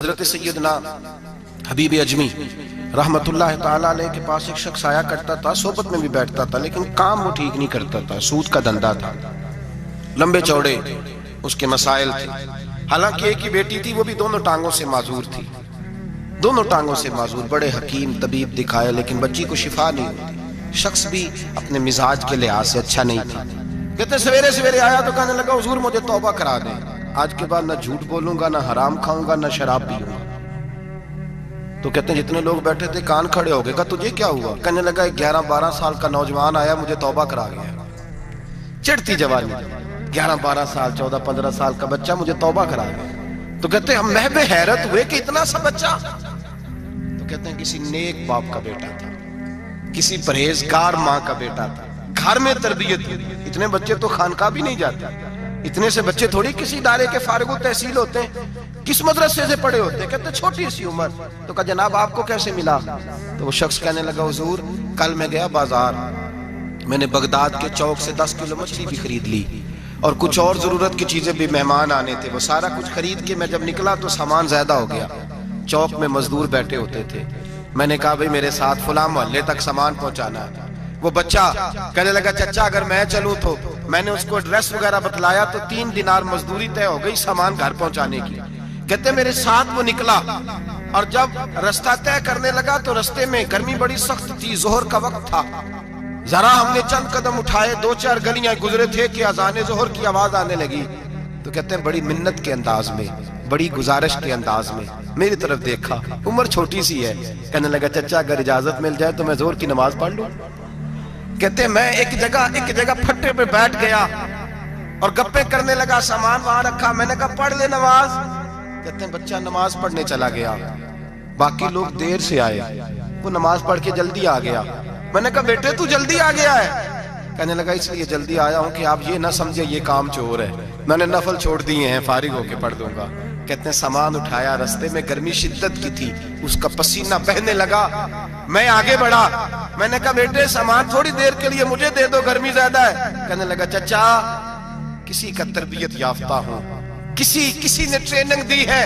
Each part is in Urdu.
حضرت سیدنا حبیب اجمی رحمتullah تعالیٰ علیہ کے پاس ایک شخص آیا کرتا تھا، صحبت میں بھی بیٹھتا تھا، لیکن کام وہ ٹھیک نہیں کرتا تھا، سود کا دھندا تھا، لمبے چوڑے اس کے مسائل تھے۔ حالانکہ ایک ہی بیٹی تھی، وہ بھی دونوں ٹانگوں سے معذور تھی، دونوں ٹانگوں سے معذور، بڑے حکیم طبیب دکھائے لیکن بچی کو شفا نہیں ہوتی۔ شخص بھی اپنے مزاج کے لحاظ سے اچھا نہیں تھا۔ کہتے سویرے سویرے آیا تو کہنے لگا حضور مجھے توبہ کرا دیں، آج کے بعد نہ جھوٹ بولوں گا، نہ حرام کھاؤں گا، نہ شراب پیوں گا۔ تو کہتے ہیں جتنے لوگ بیٹھے تھے کان کھڑے ہو گئے، کہا تجھے کیا ہوا؟ کہنے لگا 11-12 سال کا نوجوان آیا مجھے توبہ کرا گیا، چڑھتی جوانی، 11-12 سال 14-15 سال کا بچہ مجھے توبہ کرا گیا۔ تو کہتے ہیں ہم محو حیرت ہوئے کہ اتنا سا بچہ؟ تو کہتے ہیں کسی نیک باپ کا بیٹا تھا، کسی پرہیزگار ماں کا بیٹا تھا، گھر میں تربیت ہوئی۔ اتنے بچے تو خانقاہ بھی نہیں جاتے، اتنے سے بچے تھوڑی کسی ادارے کے فارغ التحصیل ہوتے ہیں، کس مدرسے سے پڑھے ہوتے ہیں؟ کہتے چھوٹی سی عمر۔ تو کہا جناب آپ کو کیسے ملا؟ تو وہ شخص کہنے لگا حضور کل میں گیا بازار، میں نے بغداد کے چوک سے 10 کلو مچھلی بھی خرید لی اور کچھ اور ضرورت کی چیزیں بھی، مہمان آنے تھے، وہ سارا کچھ خرید کے میں جب نکلا تو سامان زیادہ ہو گیا۔ چوک میں مزدور بیٹھے ہوتے تھے، میں نے کہا بھئی میرے ساتھ فلاں محلے تک سامان پہنچانا ہے۔ وہ بچہ کہنے لگا چچا اگر میں چلوں تو، میں نے اس کو ایڈریس وغیرہ بتلایا تو 3 دینار مزدوری طے ہو گئی سامان گھر پہنچانے کی۔ کہتے میرے ساتھ وہ نکلا اور جب رستہ طے کرنے لگا تو رستے میں گرمی بڑی سخت تھی، ظہر کا وقت تھا، ذرا ہم نے چند قدم اٹھائے، 2-4 گلیاں گزرے تھے کہ اذان ظہر کی آواز آنے لگی۔ تو کہتے ہیں بڑی منت کے انداز میں، بڑی گزارش کے انداز میں میری طرف دیکھا، عمر چھوٹی سی ہے، کہنے لگا چچا اگر اجازت مل جائے تو میں ظہر کی نماز پڑھ لوں۔ کہتے ہیں میں ایک جگہ پھٹے پہ بیٹھ گیا اور گپے کرنے لگا، سامان وہاں رکھا، میں نے کہا پڑھ لے نماز۔ کہتے ہیں بچہ نماز پڑھنے چلا گیا، باقی لوگ دیر سے آئے، وہ نماز پڑھ کے جلدی آ گیا۔ میں نے کہا بیٹے تو جلدی آ گیا ہے؟ کہنے لگا اس لیے جلدی آیا ہوں کہ آپ یہ نہ سمجھے یہ کام چور ہے، میں نے نفل چھوڑ دیے ہیں، فارغ ہو کے پڑھ دوں گا۔ کہتے ہیں سامان اٹھایا، رستے میں گرمی شدت کی تھی، اس کا پسینہ بہنے لگا، میں آگے بڑھا، میں نے کہا بیٹے سامان تھوڑی دیر کے لیے مجھے دے دو، گرمی زیادہ ہے۔ کہنے لگا چچا کسی کا تربیت یافتہ ہوں، کسی نے ٹریننگ دی ہے،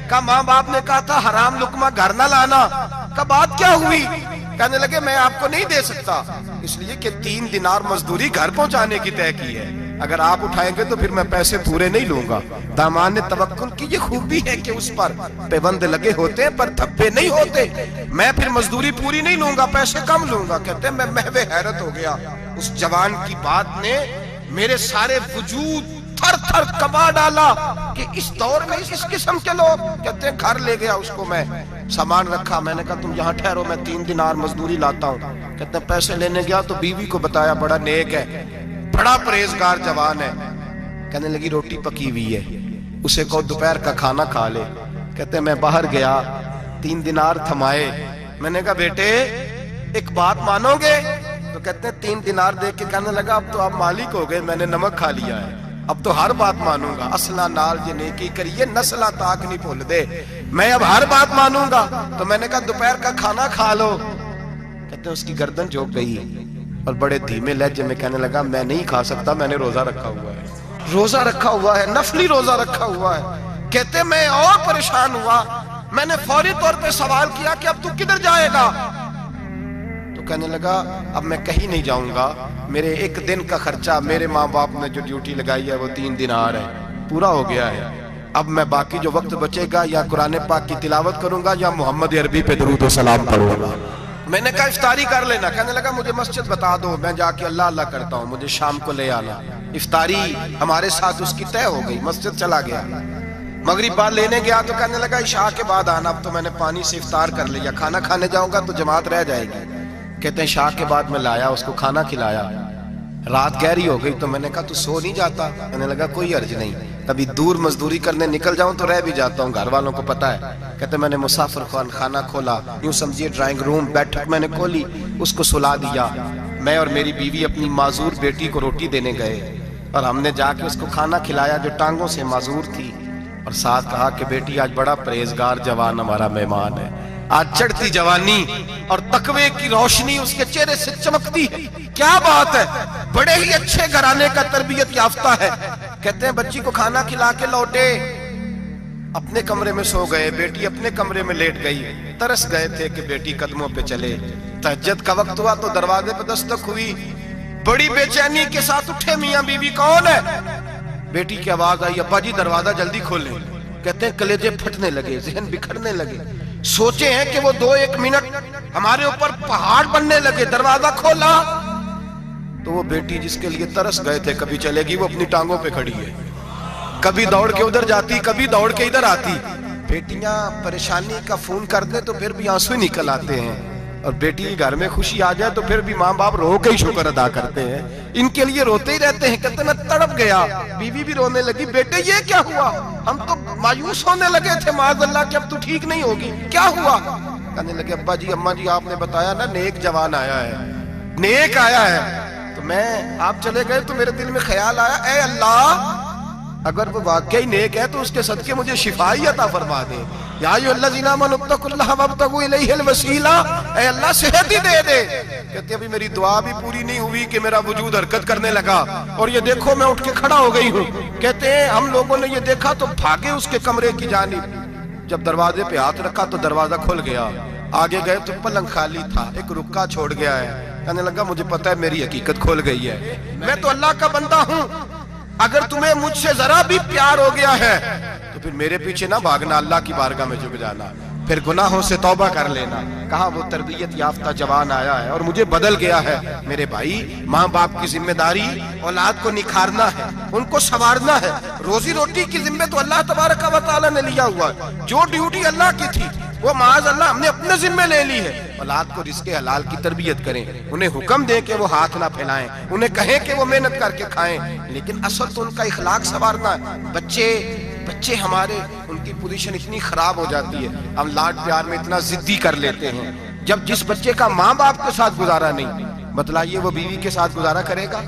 کہا ماں باپ نے کہا تھا حرام لقمہ گھر نہ لانا، کہا بات کیا ہوئی؟ کہنے لگے میں آپ کو نہیں دے سکتا، اس لیے کہ 3 دینار مزدوری گھر پہنچانے کی طے کی ہے، اگر آپ اٹھائیں گے تو پھر میں پیسے پورے نہیں لوں گا۔ دامان نے توکل کی یہ خوبی ہے کہ اس پر پیبند لگے ہوتے ہیں پر دھبے نہیں ہوتے، میں پھر مزدوری پوری نہیں لوں گا، پیسے کم لوں گا۔ کہتے ہیں میں محو حیرت ہو گیا، اس جوان کی بات نے میرے سارے وجود تھر تھر کبا ڈالا کہ اس دور میں اس قسم کے لوگ۔ کہتے ہیں گھر لے گیا اس کو، میں سامان رکھا، میں نے کہا تم یہاں ٹھہرو میں 3 دینار مزدوری لاتا ہوں۔ کہتے ہیں پیسے لینے گیا تو بیوی کو بتایا بڑا نیک ہے، بڑا پرہیزگار جوان ہے، کہنے لگی روٹی پکی ہوئی ہے، اسے کہو دوپہر کا کھانا کھا لے۔ کہتے ہیں میں باہر گیا، 3 دینار تھمائے، میں نے کہا بیٹے ایک بات مانو گے؟ تو کہتے ہیں 3 دینار دے کے کہنے لگا اب تو آپ مالک ہو گئے، میں نے نمک کھا لیا ہے، اب تو ہر بات مانوں گا، اصلہ نال یہ نیکی کریے نسلہ تاک نہیں بھول دے، میں اب ہر بات مانوں گا۔ تو میں نے کہا دوپہر کا کھانا کھا لو۔ کہتے ہیں اس کی گردن جھک گئی اور بڑے دھیمے لہجے میں کہنے لگا میں نہیں کھا سکتا، میں نے روزہ رکھا ہوا ہے، روزہ رکھا ہوا ہے، نفلی روزہ رکھا ہوا ہے۔ کہتے ہیں میں اور پریشان ہوا، میں نے فوری طور پہ سوال کیا کہ اب تو کدھر جائے گا؟ تو کہنے لگا اب میں کہیں نہیں جاؤں گا، میرے 1 دن کا خرچہ میرے ماں باپ نے جو ڈیوٹی لگائی ہے وہ 3 دینار ہے، پورا ہو گیا ہے، اب میں باقی جو وقت بچے گا یا قرآن پاک کی تلاوت کروں گا یا محمد عربی پہ درود و سلام پڑھوں گا۔ میں نے کہا افطاری کر لینا۔ کہنے لگا مجھے مسجد بتا دو، میں جا کے اللہ اللہ کرتا ہوں، مجھے شام کو لے آنا۔ افطاری ہمارے ساتھ اس کی طے ہو گئی، مسجد چلا گیا، مغرب بعد لینے گیا تو کہنے لگا عشاء کے بعد آنا، اب تو میں نے پانی سے افطار کر لیا، کھانا کھانے جاؤں گا تو جماعت رہ جائے گی۔ کہتے ہیں عشاء کے بعد میں لایا، اس کو کھانا کھلایا، رات گہری ہو گئی تو میں نے کہا تو سو نہیں جاتا؟ کہنے لگا کوئی عرض نہیں، کبھی دور مزدوری کرنے نکل جاؤں تو رہ بھی جاتا ہوں، گھر والوں کو پتہ ہے۔ کہتے میں نے مسافر خانہ کھولا، یوں سمجھیے ڈرائنگ روم بیٹھک میں نے کھولی، اس کو سلا دیا، میں اور میری بیوی اپنی معذور بیٹی کو روٹی دینے گئے اور ہم نے جا کے اس کو کھانا کھلایا جو ٹانگوں سے معذور تھی، اور ساتھ کہا کہ بیٹی آج بڑا پرہیزگار جوان ہمارا مہمان ہے، آج چڑھتی جوانی اور تقوی کی روشنی اس کے چہرے سے چمکتی ہے، کیا بات ہے، بڑے ہی اچھے گھرانے کا تربیت یافتہ ہے۔ کہتے ہیں بچی کو کھانا کھلا کے لوٹے، اپنے کمرے میں سو گئے، بیٹی اپنے کمرے میں لیٹ گئی، ترس گئے تھے کہ بیٹی قدموں پہ چلے۔ تہجد کا وقت ہوا تو دروازے پہ دستک ہوئی، بڑی بے چینی کے ساتھ اٹھے میاں بیوی، کون ہے؟ بیٹی کی آواز آئی، ابا جی دروازہ جلدی کھولیں۔ کہتے ہیں کلیجے پھٹنے لگے، ذہن بکھرنے لگے، سوچے ہیں کہ وہ 2-1 منٹ ہمارے اوپر پہاڑ بننے لگے۔ دروازہ کھولا تو وہ بیٹی جس کے لیے ترس گئے تھے کبھی چلے گی، وہ اپنی ٹانگوں پہ کھڑی ہے، کبھی دوڑ کے ادھر جاتی، کبھی دوڑ کے ادھر آتی۔ بیٹیاں پریشانی کا فون کر دیں تو پھر بھی آنسو نکل آتے ہیں، اور بیٹی گھر میں خوشی آ جائے تو پھر بھی ماں باپ رو کے ہی شکر ادا کرتے ہیں، ان کے لیے روتے ہی رہتے ہیں۔ کہتے میں تڑپ گیا، بیوی بھی رونے لگی، بیٹے یہ کیا ہوا؟ ہم تو مایوس ہونے لگے تھے معاذ اللہ کہ اب تو ٹھیک نہیں ہوگی، کیا ہوا؟ کہنے لگے ابا جی اماں جی آپ نے بتایا نا نیک جوان آیا ہے، نیک آیا ہے، تو میں آپ چلے گئے تو میرے دل میں خیال آیا اے اللہ اگر وہ واقعی نیک ہے تو اس کے صدقے مجھے شفائی عطا فرما دے۔ یا ایھا الذین آمنوا اتقوا اللہ وابتغوا الیہ الوسیلہ، اے اللہ صحت ہی دے دے۔ کہتے ابھی میری دعا بھی پوری نہیں ہوئی کہ میرا وجود حرکت کرنے لگا، اور یہ دیکھو میں اٹھ کے کھڑا ہو گئی ہوں۔ کہتے ہیں ہم لوگوں نے یہ دیکھا تو بھاگے اس کے کمرے کی جانب، جب دروازے پہ ہاتھ رکھا تو دروازہ کھل گیا، آگے گئے تو پلنگ خالی تھا، ایک رکا چھوڑ گیا ہے۔ کہنے لگا مجھے پتا ہے میری حقیقت کھول گئی ہے، میں تو اللہ کا بندہ ہوں، اگر تمہیں مجھ سے ذرا بھی پیار ہو گیا ہے تو پھر میرے پیچھے نہ بھاگنا، اللہ کی بارگاہ میں جھک جانا، پھر گناہوں سے توبہ کر لینا۔ کہا وہ تربیت یافتہ جوان آیا ہے اور مجھے بدل گیا ہے۔ میرے بھائی ماں باپ کی ذمہ داری اولاد کو نکھارنا ہے، ان کو سنوارنا ہے، روزی روٹی کی ذمہ تو اللہ تبارک و تعالیٰ نے لیا ہوا ہے، جو ڈیوٹی اللہ کی تھی وہ معاذ اللہ ہم نے اپنے ذمہ لے لی ہے۔ اولاد کو رزق حلال کی تربیت کریں، انہیں حکم دیں کہ وہ ہاتھ نہ پھیلائیں، انہیں کہیں کہ وہ محنت کر کے کھائیں، لیکن اصل تو ان کا اخلاق سنوارنا ہے۔ بچے ہمارے ان کی پوزیشن اتنی خراب ہو جاتی ہے، ہم لاڈ پیار میں اتنا ضدی کر لیتے ہیں، جب جس بچے کا ماں باپ کے ساتھ گزارا نہیں، بتلائیے وہ بیوی کے ساتھ گزارا کرے گا؟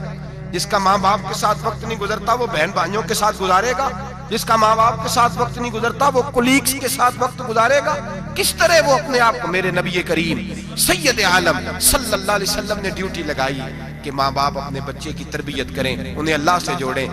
جس کا ماں باپ کے ساتھ وقت نہیں گزرتا وہ بہن بھائیوں کے ساتھ گزارے گا؟ جس کا ماں باپ کے ساتھ وقت نہیں گزرتا وہ کولیگز کے ساتھ وقت گزارے گا؟ کس طرح وہ اپنے آپ کو، میرے نبی کریم سید عالم صلی اللہ علیہ وسلم نے ڈیوٹی لگائی کہ ماں باپ اپنے بچے کی تربیت کریں، انہیں اللہ سے جوڑیں۔